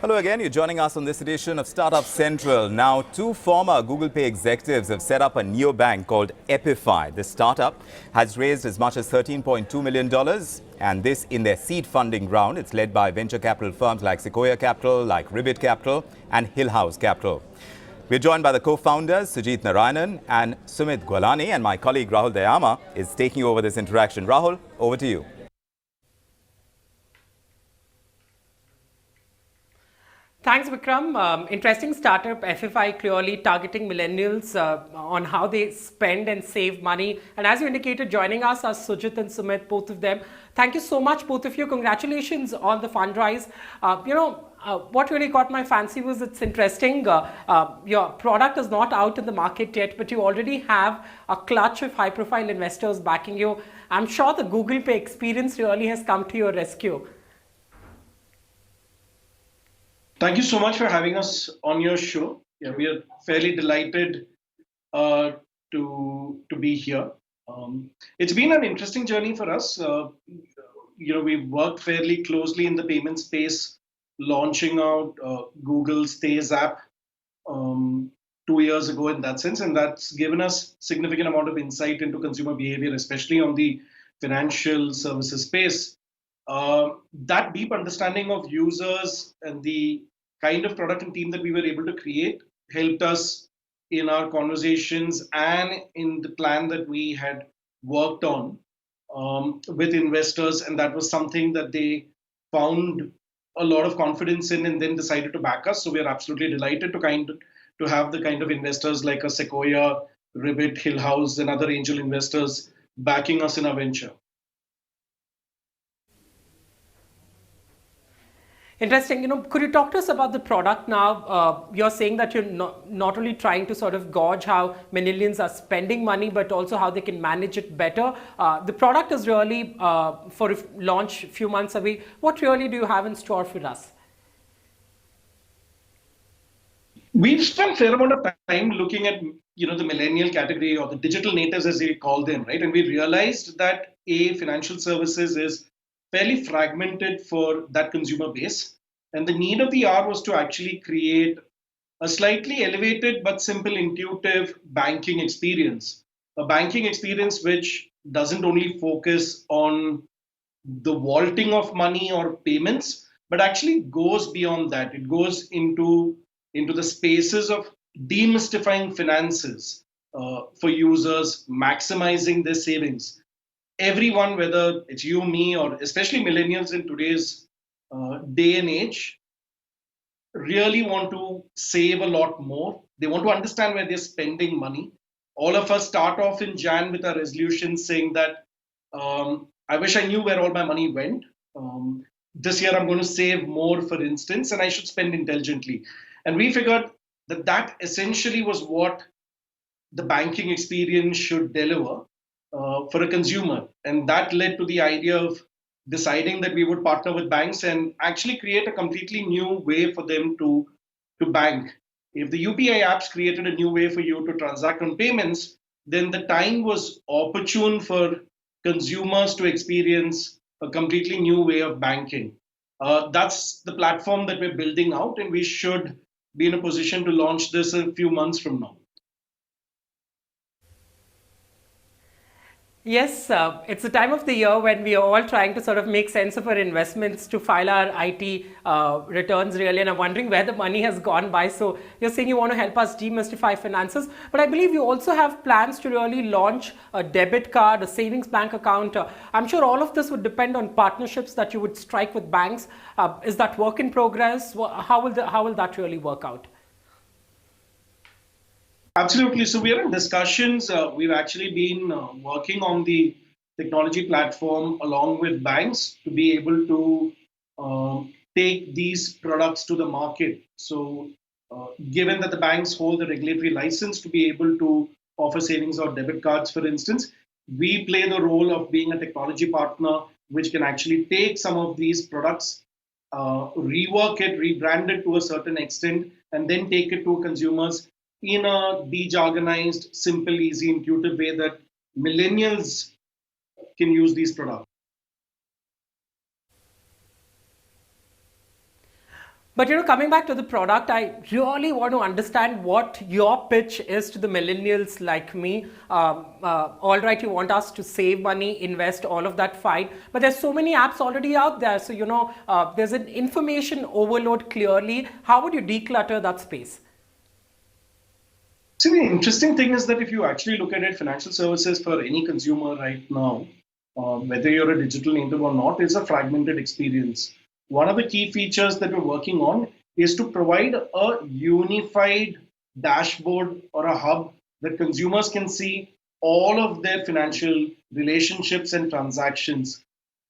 Hello again. You're joining us on this edition of Startup Central. Now, two former Google Pay executives have set up a neobank called Epifi. The startup has raised as much as $13.2 million, and this in their seed funding round. It's led by venture capital firms like Sequoia Capital, like Ribbit Capital, and Hillhouse Capital. We're joined by the co-founders, Sujith, Narayanan, and Sumit, Gwalani, and my colleague Rahul Dayama is taking over this interaction. Rahul, over to you. Thanks, Vikram. Interesting startup, Epifi, clearly targeting millennials on how they spend and save money. And as you indicated, joining us are Sujith and Sumit, both of them. Thank you so much, both of you. Congratulations on the fundraise. What really caught my fancy was it's interesting. Your product is not out in the market yet, but you already have a clutch of high-profile investors backing you. I'm sure the Google Pay experience really has come to your rescue. Thank you so much for having us on your show. Yeah, we are fairly delighted to be here. It's been an interesting journey for us. We've worked fairly closely in the payment space, launching out Google Stays app 2 years ago in that sense, and that's given us significant amount of insight into consumer behavior, especially on the financial services space. That deep understanding of users and the kind of product and team that we were able to create helped us in our conversations and in the plan that we had worked on with investors. And that was something that they found a lot of confidence in and then decided to back us. So we're absolutely delighted to have the kind of investors like a Sequoia, Ribbit, Hillhouse, and other angel investors backing us in our venture. Interesting. Could you talk to us about the product now? You're saying that you're not only trying to sort of gauge how millennials are spending money, but also how they can manage it better. The product is really for launch a few months away. What really do you have in store for us? We've spent a fair amount of time looking at the millennial category or the digital natives as we call them, right? And we realized that financial services is fairly fragmented for that consumer base. And the need of the hour was to actually create a slightly elevated but simple, intuitive banking experience. A banking experience which doesn't only focus on the vaulting of money or payments, but actually goes beyond that. It goes into the spaces of demystifying finances for users, maximizing their savings. Everyone, whether it's you, me, or especially millennials in today's day and age, really want to save a lot more. They want to understand where they're spending money. All of us start off in Jan with our resolutions saying that I wish I knew where all my money went. This year I'm going to save more, for instance, and I should spend intelligently. And we figured that essentially was what the banking experience should deliver for a consumer. And that led to the idea of deciding that we would partner with banks and actually create a completely new way for them to bank. If the UPI apps created a new way for you to transact on payments, then the time was opportune for consumers to experience a completely new way of banking. That's the platform that we're building out, and we should be in a position to launch this a few months from now. Yes, it's the time of the year when we are all trying to sort of make sense of our investments to file our IT returns really, and I'm wondering where the money has gone by. So you're saying you want to help us demystify finances, but I believe you also have plans to really launch a debit card, a savings bank account. I'm sure all of this would depend on partnerships that you would strike with banks. Is that work in progress? How will that really work out? Absolutely. So we are in discussions. We've actually been working on the technology platform along with banks to be able to take these products to the market. So given that the banks hold the regulatory license to be able to offer savings or debit cards, for instance, we play the role of being a technology partner which can actually take some of these products, rework it, rebrand it to a certain extent, and then take it to consumers in a dejargonized, simple, easy, intuitive way that millennials can use these products. But coming back to the product, I really want to understand what your pitch is to the millennials like me. All right, you want us to save money, invest, all of that, fine. But there's so many apps already out there. So, there's an information overload clearly. How would you declutter that space? See, the interesting thing is that if you actually look at it, financial services for any consumer right now, whether you're a digital native or not, is a fragmented experience. One of the key features that we're working on is to provide a unified dashboard or a hub that consumers can see all of their financial relationships and transactions.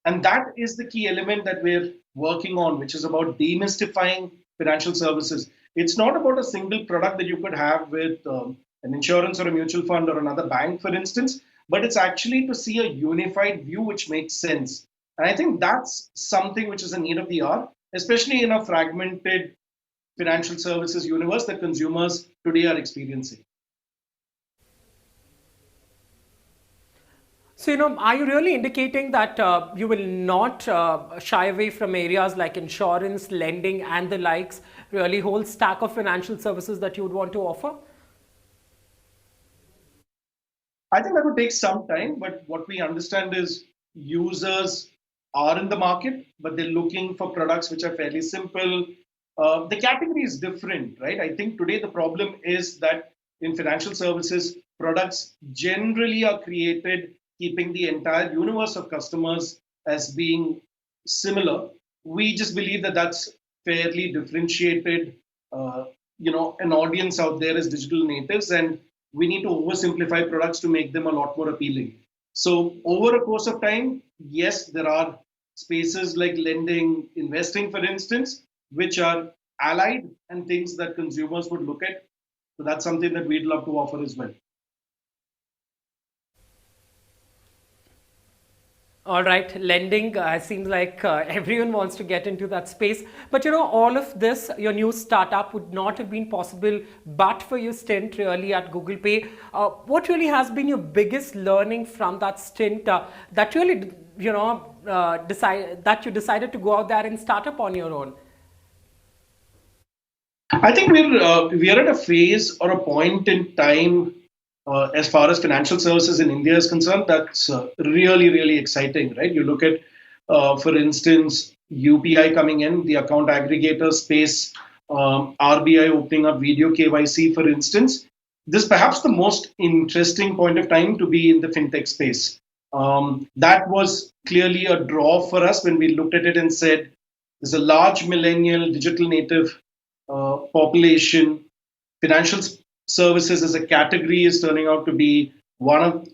And that is the key element that we're working on, which is about demystifying financial services. It's not about a single product that you could have with an insurance or a mutual fund or another bank, for instance, but it's actually to see a unified view which makes sense. And I think that's something which is a need of the hour, especially in a fragmented financial services universe that consumers today are experiencing. So, are you really indicating that you will not shy away from areas like insurance, lending, and the likes, really whole stack of financial services that you would want to offer? I think that would take some time, but what we understand is users are in the market, but they're looking for products which are fairly simple. The category is different, right? I think today the problem is that in financial services, products generally are created keeping the entire universe of customers as being similar. We just believe that that's fairly differentiated. An audience out there is digital natives, and we need to oversimplify products to make them a lot more appealing. So over a course of time, yes, there are spaces like lending, investing, for instance, which are allied and things that consumers would look at. So that's something that we'd love to offer as well. All right, lending seems like everyone wants to get into that space. But all of this, your new startup would not have been possible but for your stint really at Google Pay. What really has been your biggest learning from that stint that really, that you decided to go out there and start up on your own? I think we are at a phase or a point in time as far as financial services in India is concerned, that's really, really exciting, right? You look at, for instance, UPI coming in, the account aggregator space, RBI opening up video KYC, for instance. This is perhaps the most interesting point of time to be in the fintech space. That was clearly a draw for us when we looked at it and said, there's a large millennial digital native population. Financial services as a category is turning out to be one of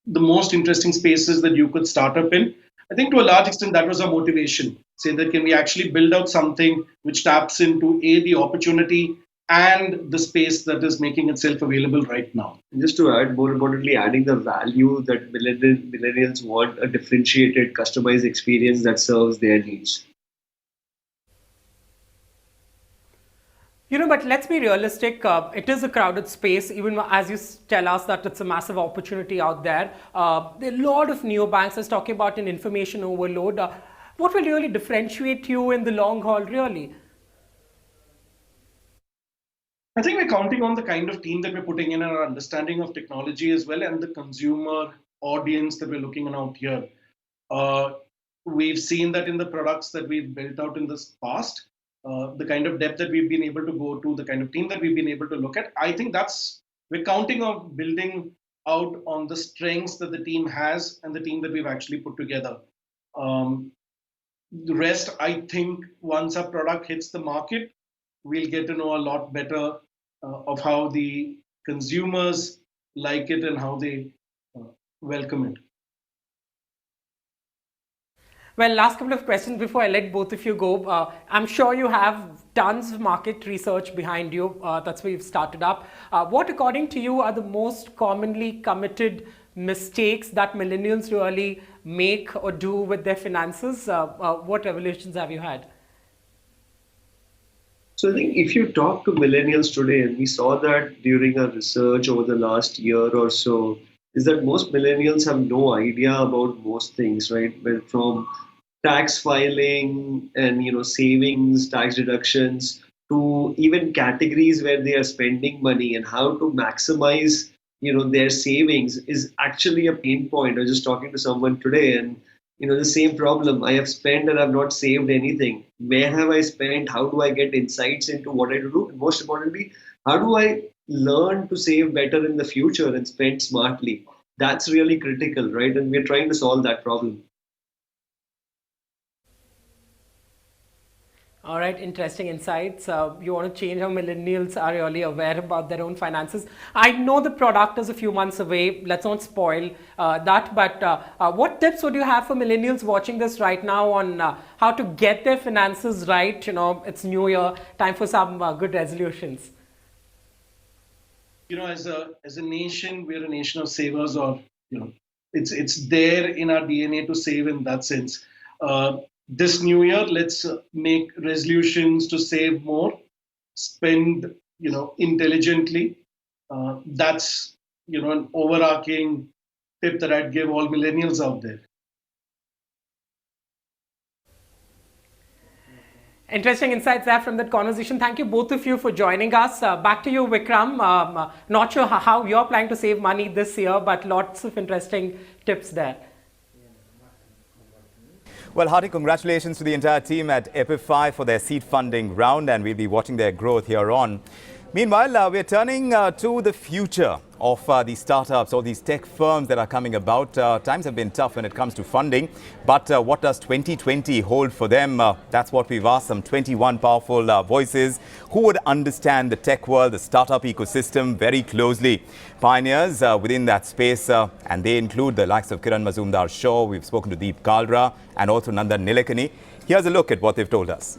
the most interesting spaces that you could start up in. I think to a large extent that was our motivation, saying that can we actually build out something which taps into the opportunity and the space that is making itself available right now. And just to add, more importantly, adding the value that millennials want, a differentiated, customized experience that serves their needs. But let's be realistic. It is a crowded space, even as you tell us that it's a massive opportunity out there. There are a lot of neobanks that's talking about an information overload. What will really differentiate you in the long haul, really? I think we're counting on the kind of team that we're putting in and our understanding of technology as well and the consumer audience that we're looking at out here. We've seen that in the products that we've built out in this past. The kind of depth that we've been able to go to, the kind of team that we've been able to look at, I think we're counting on building out on the strengths that the team has and the team that we've actually put together. The rest, I think, once our product hits the market, we'll get to know a lot better of how the consumers like it and how they welcome it. Well, last couple of questions before I let both of you go. I'm sure you have tons of market research behind you. That's where you've started up. What, according to you, are the most commonly committed mistakes that millennials really make or do with their finances? What revelations have you had? So I think if you talk to millennials today, and we saw that during our research over the last year or so, is that most millennials have no idea about most things, right? From tax filing and savings, tax deductions, to even categories where they are spending money and how to maximize their savings is actually a pain point. I was just talking to someone today, and the same problem. I have spent and I've not saved anything. Where have I spent? How do I get insights into what I do? And most importantly, how do I learn to save better in the future and spend smartly? That's really critical, right? And we're trying to solve that problem. All right, interesting insights. You want to change how millennials are really aware about their own finances. I know the product is a few months away. Let's not spoil that. But what tips would you have for millennials watching this right now on how to get their finances right? It's New Year, time for some good resolutions. As a nation, we're a nation of savers, or it's there in our DNA to save in that sense. This new year, let's make resolutions to save more, spend, intelligently. That's, an overarching tip that I'd give all millennials out there. Interesting insights there from that conversation. Thank you both of you for joining us. Back to you, Vikram. Not sure how you're planning to save money this year, but lots of interesting tips there. Well, hearty congratulations to the entire team at Epifi for their seed funding round, and we'll be watching their growth here on. Meanwhile, we're turning to the future of these startups or these tech firms that are coming about. Times have been tough when it comes to funding, but what does 2020 hold for them? That's what we've asked some 21 powerful voices who would understand the tech world, the startup ecosystem very closely. Pioneers within that space, and they include the likes of Kiran Mazumdar-Shaw. We've spoken to Deep Kalra and also Nandan Nilekani. Here's a look at what they've told us.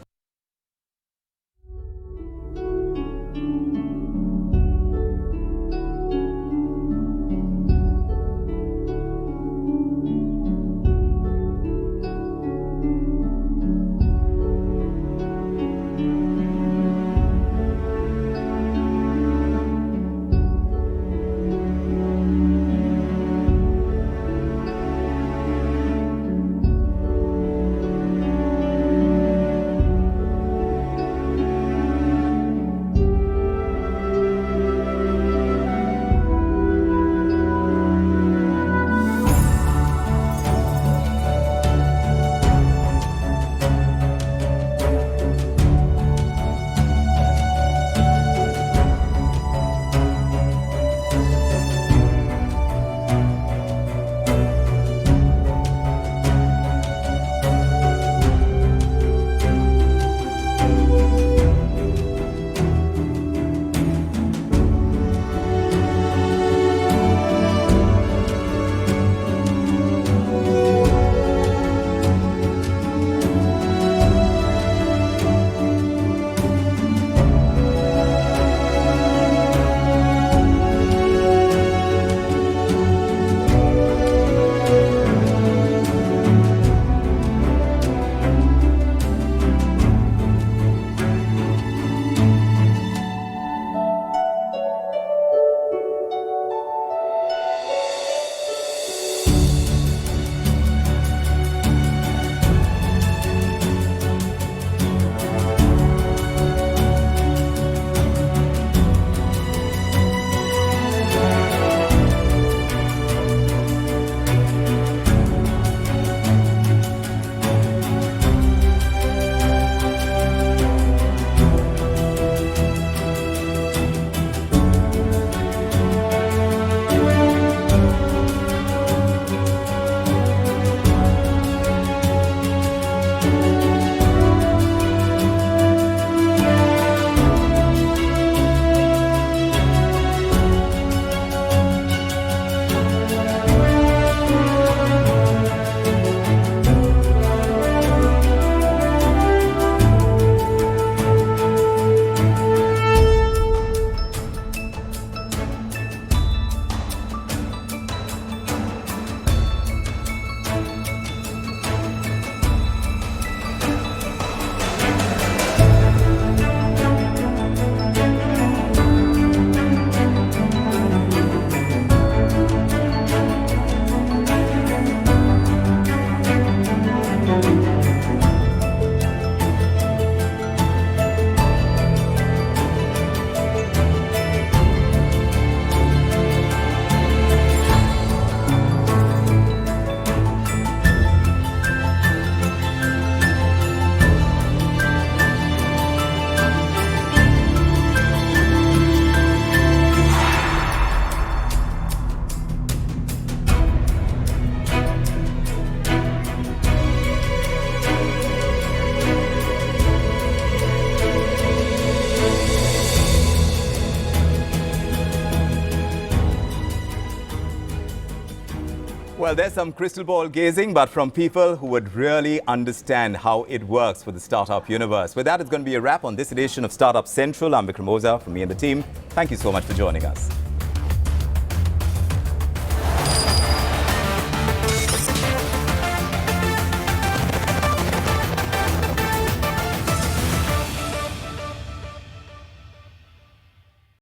Well, there's some crystal ball gazing, but from people who would really understand how it works for the startup universe. With that, it's going to be a wrap on this edition of Startup Central. I'm Vikram Oza from me and the team. Thank you so much for joining us.